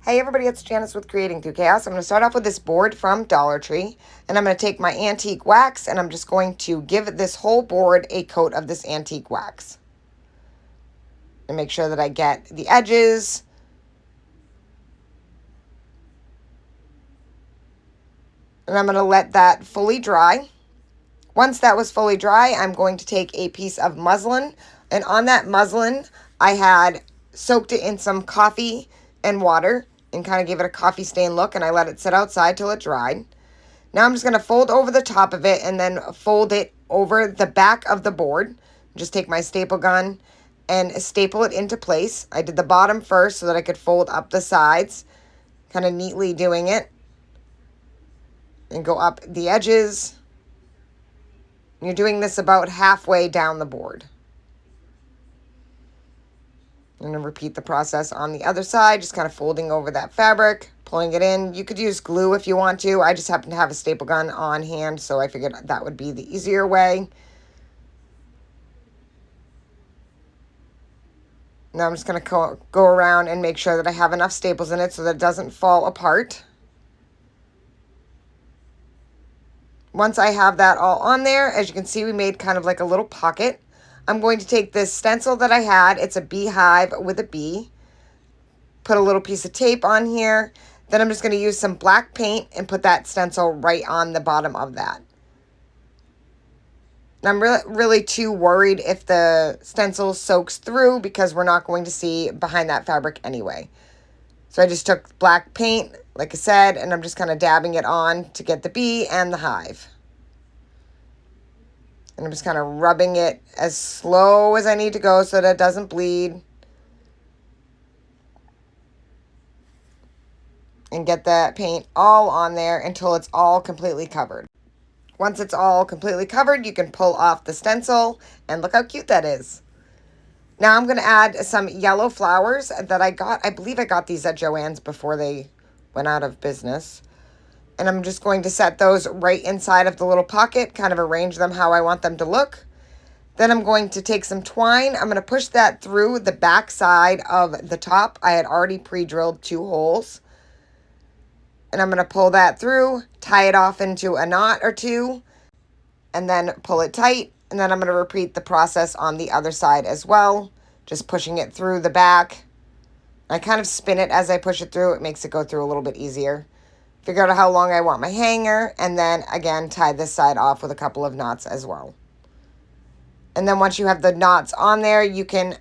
Hey everybody, it's Janice with Creating Through Chaos. I'm going to start off with this board from Dollar Tree, and I'm going to take my antique wax, and I'm just going to give this whole board a coat of this antique wax. And make sure that I get the edges. And I'm going to let that fully dry. Once that was fully dry, I'm going to take a piece of muslin, and on that muslin, I had soaked it in some coffee and water, and kind of gave it a coffee stain look, and I let it sit outside till it dried. Now I'm just going to fold over the top of it and then fold it over the back of the board. Just take my staple gun and staple it into place. I did the bottom first so that I could fold up the sides, kind of neatly doing it, and go up the edges. You're doing this about halfway down the board. I'm going to repeat the process on the other side, just kind of folding over that fabric, pulling it in. You could use glue if you want to. I just happen to have a staple gun on hand, so I figured that would be the easier way. Now I'm just going to go around and make sure that I have enough staples in it so that it doesn't fall apart. Once I have that all on there, as you can see, we made kind of like a little pocket. I'm going to take this stencil that I had. It's a beehive with a bee. Put a little piece of tape on here. Then I'm just going to use some black paint and put that stencil right on the bottom of that. And I'm really too worried if the stencil soaks through because we're not going to see behind that fabric anyway. So I just took black paint, like I said, and I'm just kind of dabbing it on to get the bee and the hive. And I'm just kind of rubbing it as slow as I need to go so that it doesn't bleed. And get that paint all on there until it's all completely covered. Once it's all completely covered, you can pull off the stencil, and look how cute that is. Now I'm going to add some yellow flowers that I got. I believe I got these at Joann's before they went out of business. And I'm just going to set those right inside of the little pocket, kind of arrange them how I want them to look. Then I'm going to take some twine. I'm going to push that through the back side of the top. I had already pre-drilled 2 holes. And I'm going to pull that through, tie it off into a knot or 2, and then pull it tight. And then I'm going to repeat the process on the other side as well, just pushing it through the back. I kind of spin it as I push it through. It makes it go through a little bit easier. Figure out how long I want my hanger, and then again tie this side off with a couple of knots as well. And then once you have the knots on there, you can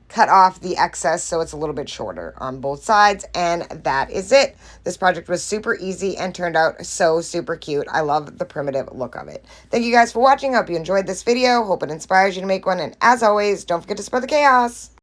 cut off the excess so it's a little bit shorter on both sides, and that is it. This project was super easy and turned out so super cute. I love the primitive look of it. Thank you guys for watching. I hope you enjoyed this video. Hope it inspires you to make one, and as always, don't forget to spread the chaos.